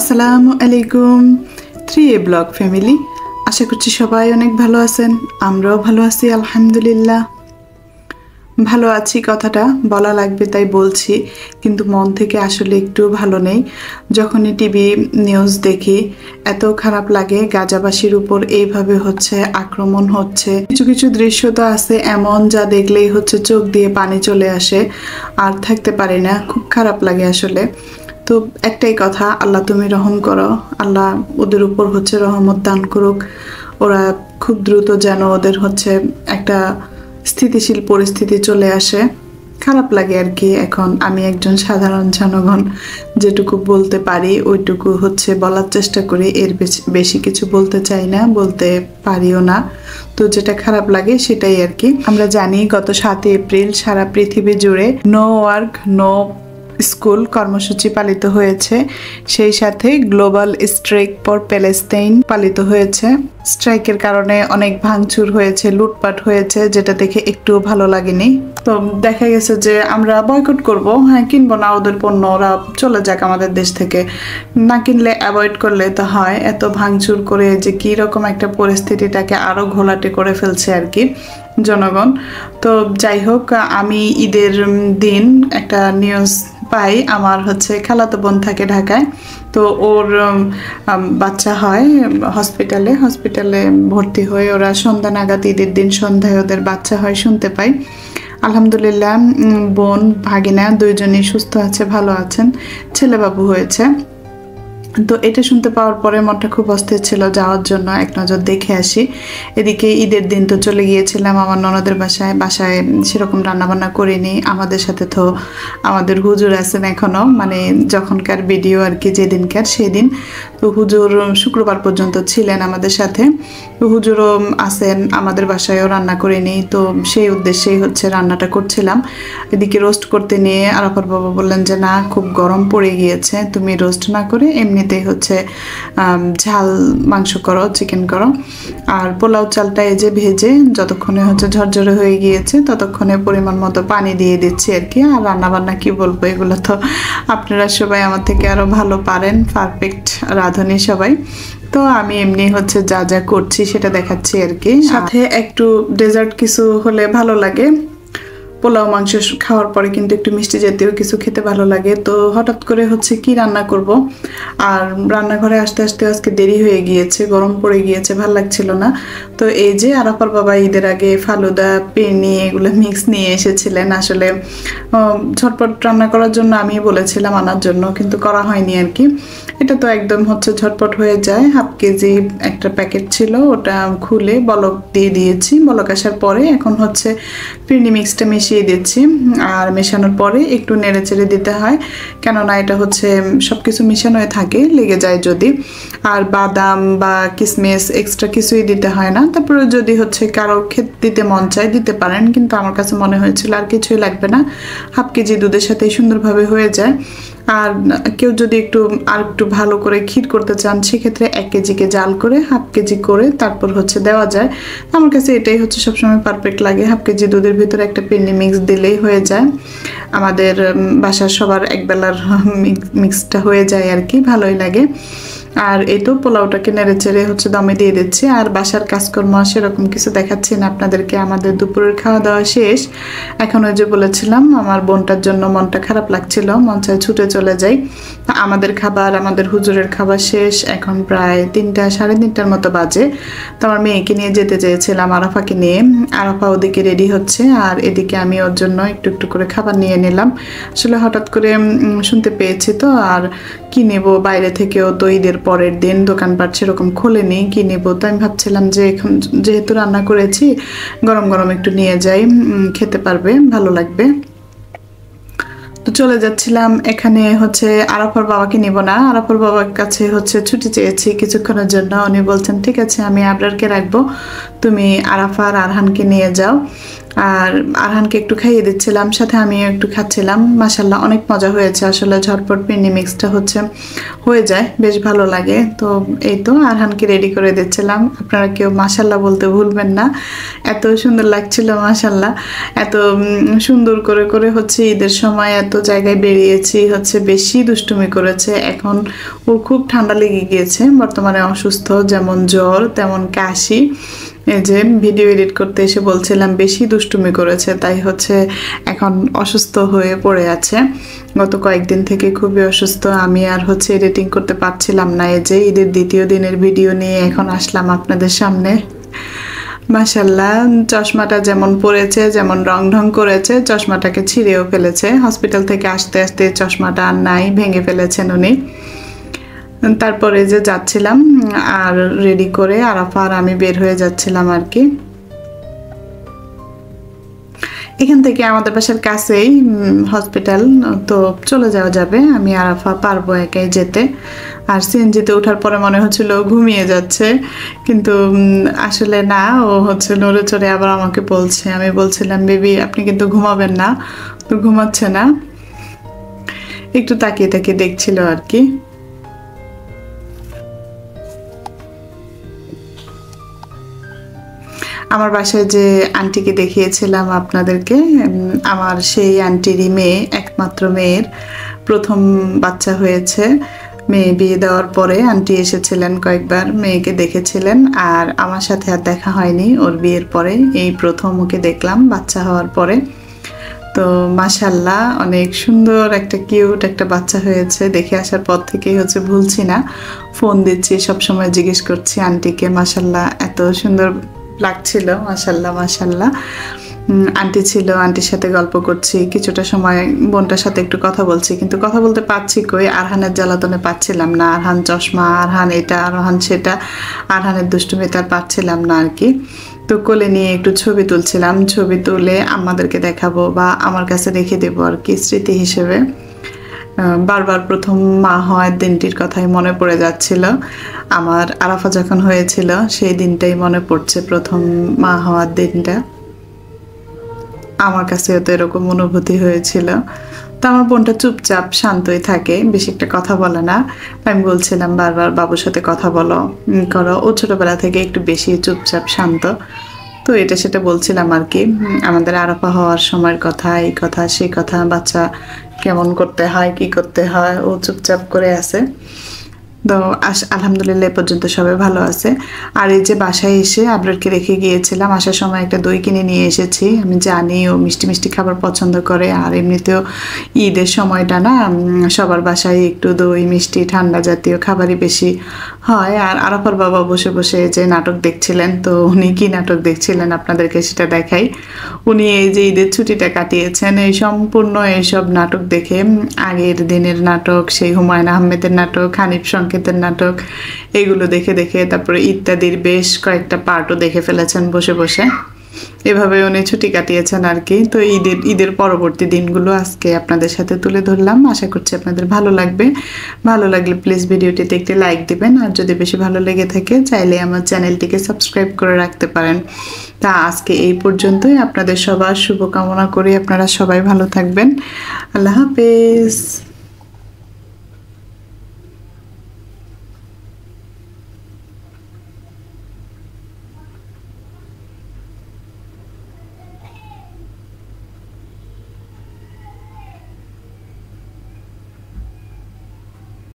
আসসালামু আলাইকুম 3A blog family. আশা করছি সবাই অনেক ভালো আছেন, আমরাও ভালো আছি আলহামদুলিল্লাহ। ভালো আছি কথাটা বলা লাগবে তাই বলছি, কিন্তু মন থেকে আসলে একটু ভালো নেই। যখনই টিভি নিউজ দেখি এত খারাপ লাগে। গাজাবাসীর উপর এইভাবে হচ্ছে আক্রমণ হচ্ছে। কিছু কিছু দৃশ্য তো আছে এমন, যা দেখলেই হচ্ছে চোখ দিয়ে পানি চলে আসে, আর থাকতে পারি না। খুব খারাপ লাগে আসলে। তো একটাই কথা, আল্লাহ তুমি রহম করো, আল্লাহ ওদের উপর হচ্ছে রহমত দান করুক। ওরা খুব দ্রুত যেন ওদের হচ্ছে একটা স্থিতিশীল পরিস্থিতি চলে আসে। খারাপ লাগে আর কি। এখন আমি একজন সাধারণ জনগণ, যেটুকু বলতে পারি ওইটুকু হচ্ছে বলার চেষ্টা করি। এর বেশি কিছু বলতে চাই না, বলতে পারিও না। তো যেটা খারাপ লাগে সেটাই আর কি। আমরা জানি গত 7 এপ্রিল সারা পৃথিবী জুড়ে নো ওয়ার্ক নো স্কুল কর্মসূচি পালিত হয়েছে। সেই সাথে গ্লোবাল স্ট্রাইক ফর প্যালেস্তাইন পালিত হয়েছে। স্ট্রাইকের কারণে অনেক ভাঙচুর হয়েছে, লুটপাট হয়েছে, যেটা দেখে একটু ভালো লাগেনি। তো দেখা গেছে যে আমরা বয়কট করব, হ্যাঁ কিনবো না ওদের পণ্য, ওরা চলে যাক আমাদের দেশ থেকে। না কিনলে অ্যাভয়েড করলে তো হয়। এত ভাঙচুর করে যে কি রকম একটা পরিস্থিতিটাকে আরো ঘোলাটে করে ফেলছে আর কি জনগণ। তো যাই হোক, আমি ঈদের দিন একটা নিউজ পাই। আমার হচ্ছে খালাতো বোন থাকে ঢাকায়, তো ওর বাচ্চা হয় হসপিটালে ভর্তি হয়ে ওরা সন্ধ্যা নাগাদ, ঈদের দিন সন্ধ্যায় ওদের বাচ্চা হয় শুনতে পাই। আলহামদুলিল্লাহ বোন ভাগিনা দুইজনই সুস্থ আছে, ভালো আছেন, ছেলে বাবু হয়েছে। তো এটা শুনতে পাওয়ার পরে মনটা খুব অস্থির ছিল যাওয়ার জন্য, এক নজর দেখে আসি। এদিকে ঈদের দিন তো চলে গিয়েছিলাম আমার ননদের বাসায় সেরকম রান্নাবান্না করিনি। আমাদের সাথে তো আমাদের হুজুর আছেন এখনো, মানে যখনকার ভিডিও আর কি, যেদিনকার সেদিন। তো হুজুর শুক্রবার পর্যন্ত ছিলেন আমাদের সাথে। তো হুজুরও আছেন আমাদের বাসায়ও, রান্না করিনি। তো সেই উদ্দেশ্যেই হচ্ছে রান্নাটা করছিলাম। এদিকে রোস্ট করতে নিয়ে আরাফার বাবা বললেন যে না, খুব গরম পড়ে গিয়েছে, তুমি রোস্ট না করে এমনিতেই হচ্ছে ঝাল মাংস করো, চিকেন করো। আর পোলাও চালটা এই যে ভেজে যতক্ষণে হচ্ছে ঝরঝরে হয়ে গিয়েছে ততক্ষণে পরিমাণ মতো পানি দিয়ে দিচ্ছি আর কি। আর রান্নাবান্না কি বলবো, এগুলো তো আপনারা সবাই আমার থেকে আরো ভালো পারেন, পারফেক্ট রাঁধুনি সবাই। তো আমি এমনি হচ্ছে যা যা করছি সেটা দেখাচ্ছি আর কি। সাথে একটু ডেজার্ট কিছু হলে ভালো লাগে। পোলাও মাংস খাওয়ার পরে কিন্তু একটু মিষ্টি জাতীয় কিছু খেতে ভালো লাগে। তো হঠাৎ করে হচ্ছে কি রান্না করব, আর রান্নাঘরে আসতে আসতে আজকে দেরি হয়ে গিয়েছে, গরম পড়ে গিয়েছে, ভালো লাগছিল না। তো এই যে আরাফার বাবা ঈদের আগে ফালুদা পেনি এগুলো মিক্স নিয়ে এসেছিলেন। আসলে ঝটপট রান্না করার জন্য আমি বলেছিলাম আনার জন্য, কিন্তু করা হয়নি আর কি। এটা তো একদম হচ্ছে ঝটপট হয়ে যায়। 1/2 কেজি একটা প্যাকেট ছিল, ওটা খুলে বলক দিয়ে দিয়েছি। বলক আসার পরে এখন হচ্ছে ফিরনি মিক্সটা মিশিয়ে দিচ্ছি। আর মেশানোর পরে একটু নেড়ে চেড়ে দিতে হয়, কেননা এটা হচ্ছে সব কিছু মিশানো থাকে, লেগে যায় যদি। আর বাদাম বা কিশমিশ এক্সট্রা কিছুই দিতে হয় না। তারপরে যদি হচ্ছে কারো খেতে দিতে মন চায় দিতে পারেন, কিন্তু আমার কাছে মনে হয়েছিল আর কিছুই লাগবে না, 1/2 কেজি দুধের সাথেই সুন্দরভাবে হয়ে যায়। আর কেউ যদি আর একটু ভালো করে ক্ষীর করতে চান, সেক্ষেত্রে 1 কেজিকে জাল করে 1/2 কেজি করে তারপর হচ্ছে দেওয়া যায়। আমার কাছে এটাই হচ্ছে সবসময় পারফেক্ট লাগে। 1/2 কেজি দুধের ভিতরে একটা পেন্নি মিক্স দিলেই হয়ে যায়। আমাদের বাসার সবার একবেলার মিক্সটা হয়ে যায় আর কি, ভালোই লাগে। আর এই তো পোলাওটাকে নেড়ে চেড়ে হচ্ছে দমে দিয়ে দিচ্ছি। আর বাসার কাজকর্ম সেরকম কিছু দেখাচ্ছি না আপনাদেরকে। আমাদের দুপুরের খাওয়া দাওয়া শেষ। এখন ওই যে বলেছিলাম আমার বোনটার জন্য মনটা খারাপ লাগছিল, মন চায় ছুটে চলে যাই। আমাদের খাবার, আমাদের হুজুরের খাবার শেষ, এখন প্রায় 3টা 3:30টার মতো বাজে। তো আমার মেয়েকে নিয়ে যেতে চেয়েছিলাম, আরাফাকে নিয়ে। আরাফা ওদিকে রেডি হচ্ছে, আর এদিকে আমি ওর জন্য একটু একটু করে খাবার নিয়ে নিলাম। আসলে হঠাৎ করে শুনতে পেয়েছি তো, আর কি নেব বাইরে থেকেও, তো ঈদের পরের দিন দোকানপাট সেরকম খোলেনি, কি নেব। তো আমি ভাবছিলাম যে এখন যেহেতু রান্না করেছি, গরম গরম একটু নিয়ে যাই, খেতে পারবে, ভালো লাগবে। তো চলে যাচ্ছিলাম। এখানে হচ্ছে আরাফার বাবাকে নিব না, আরাফার বাবার কাছে হচ্ছে ছুটি চেয়েছি কিছুক্ষণের জন্য। উনি বলছেন ঠিক আছে আমি আবরারকে রাখবো, তুমি আরাফা আর আরহানকে নিয়ে যাও। আর আরহানকে একটু খাইয়ে দিচ্ছিলাম, সাথে আমিও একটু খাচ্ছিলাম। মাশাল্লাহ অনেক মজা হয়েছে, আসলে ঝটপট পিন্নি মিক্সটা হয়ে যায়, বেশ ভালো লাগে। তো এই তো আরহানকে রেডি করে দিচ্ছিলাম। আপনারা কেউ মাশাল্লাহ বলতে ভুলবেন না, এত সুন্দর লাগছিল মাশাল্লাহ। এত সুন্দর করে করে ঈদের সময় এত জায়গায় বেরিয়েছি, বেশি দুষ্টুমি করেছে। এখন ওর খুব ঠান্ডা লেগে গিয়েছে, বর্তমানে অসুস্থ, যেমন জ্বর তেমন কাশি। এই যে ভিডিও এডিট করতে এসে বলছিলাম বেশি দুষ্টুমি করেছে, তাই এখন অসুস্থ হয়ে পড়ে আছে। গত কয়েকদিন থেকে খুবই অসুস্থ। আমি আর এডিটিং করতে পারছিলাম না। এই যে ঈদের দ্বিতীয় দিনের ভিডিও নিয়ে এখন আসলাম আপনাদের সামনে। মাশাল্লাহ চশমাটা যেমন পরেছে, যেমন রং ঢং করেছে, চশমাটাকে ছিঁড়েও ফেলেছে। হসপিটাল থেকে আসতে আসতে চশমাটা আর নাই, ভেঙে ফেলেছেন উনি। তারপরে যে যাচ্ছিলাম আর রেডি করে আরাফা আর আমি বের হয়ে যাচ্ছিলাম আর কি। এখান থেকে আমাদের বাসার কাছেই হসপিটাল, তো চলে যাওয়া যাবে। আমি আরাফা পারবো একাই যেতে। আর সিএনজিতে ওঠার পরে মনে হচ্ছিল ঘুমিয়ে যাচ্ছে, কিন্তু আসলে না, ও নড়ে চড়ে আবার আমাকে বলছে। আমি বলছিলাম বেবি আপনি কিন্তু ঘুমাবেন না, তো ঘুমাচ্ছে না, একটু তাকিয়ে তাকিয়ে দেখছিল আর কি। আমার বাসায় যে আন্টিকে দেখিয়েছিলাম আপনাদেরকে, আমার সেই আন্টিরই মেয়ে, একমাত্র মেয়ের প্রথম বাচ্চা হয়েছে। মেয়ে বিয়ে দেওয়ার পরে আন্টি এসেছিলেন কয়েকবার, মেয়েকে দেখেছিলেন। আর আমার সাথে আর দেখা হয়নি ওর বিয়ের পরে, এই প্রথম ওকে দেখলাম বাচ্চা হওয়ার পরে। তো মাশাল্লাহ অনেক সুন্দর একটা কিউট একটা বাচ্চা হয়েছে। দেখে আসার পর থেকেই ভুলছি না, ফোন দিচ্ছি, সবসময় জিজ্ঞেস করছি আন্টিকে। মাশাল্লাহ এত সুন্দর লাগছিল, মাশাল্লাহ মাশাল্লাহ। আন্টি ছিল, আন্টির সাথে গল্প করছি, কিছুটা সময় বোনটার সাথে একটু কথা বলছি, কিন্তু কথা বলতে পারছি কই, আরহানের জ্বালাতনে পাচ্ছিলাম না। আরহান চশমা, আরহান এটা, আরহান সেটা, আরহানের দুষ্টুমিতে আর পাচ্ছিলাম না আর কি। তো কোলে নিয়ে একটু ছবি তুলছিলাম, ছবি তুলে আমাদেরকে দেখাবো বা আমার কাছে রেখে দেবো আর কি, স্মৃতি হিসেবে। বারবার প্রথম মা হওয়ার দিনটির কথাই মনে পড়ে যাচ্ছিল। আমার আরাফা যখন হয়েছিল সেই দিনটাই মনে পড়ছে, প্রথম মা হওয়ার দিনটা। আমার কাছেও তো এরকম অনুভূতি হয়েছিল। তো আমার বোনটা চুপচাপ শান্তই থাকে, বেশি একটা কথা বলে না। আমি বলছিলাম বারবার বাবুর সাথে কথা করো। ও ছোটবেলা থেকে একটু বেশি চুপচাপ শান্ত। তো এটা সেটা বলছিলাম আর কি, আমাদের আরাফা হওয়ার সময়ের কথা, এই কথা সেই কথা, বাচ্চা কেমন করতে হয়, কি করতে হয়, ও চুপচাপ করে আছে। তো আলহামদুলিল্লাহ এ পর্যন্ত সবাই ভালো আছে। আর এই যে বাসায় এসে আবরারকে রেখে গিয়েছিলাম, আসার সময় একটা দই কিনে নিয়ে এসেছি। আমি জানি ও মিষ্টি মিষ্টি খাবার পছন্দ করে, আর এমনিতেও ঈদের সময়টা না, সবার বাসায় একটু দই মিষ্টি ঠান্ডা জাতীয় খাবারই বেশি হয়। আর আরাফার বাবা বসে বসে যে নাটক দেখছিলেন, তো উনি কি নাটক দেখছিলেন আপনাদেরকে সেটা দেখাই। উনি এই যে ঈদের ছুটিটা কাটিয়েছেন এই সম্পূর্ণ এইসব নাটক দেখে, আগের দিনের নাটক, সেই হুমায়ুন আহমেদের নাটক, হানিফ সংকেতের নাটক, এগুলো দেখে দেখে তারপরে ইত্যাদির বেশ কয়েকটা পার্টও দেখে ফেলেছেন বসে বসে। এভাবে উনি ছুটি কাটিয়েছেন আর কি। তো ঈদের পরবর্তী দিনগুলো আজকে আপনাদের সাথে তুলে ধরলাম। আশা করছি আপনাদের ভালো লাগবে। ভালো লাগলে প্লিজ ভিডিওটিতে একটি লাইক দিবেন, আর যদি বেশি ভালো লেগে থাকে চাইলে আমার চ্যানেলটিকে সাবস্ক্রাইব করে রাখতে পারেন। তা আজকে এই পর্যন্তই। আপনাদের সবার শুভকামনা করি, আপনারা সবাই ভালো থাকবেন। আল্লাহ হাফেজ।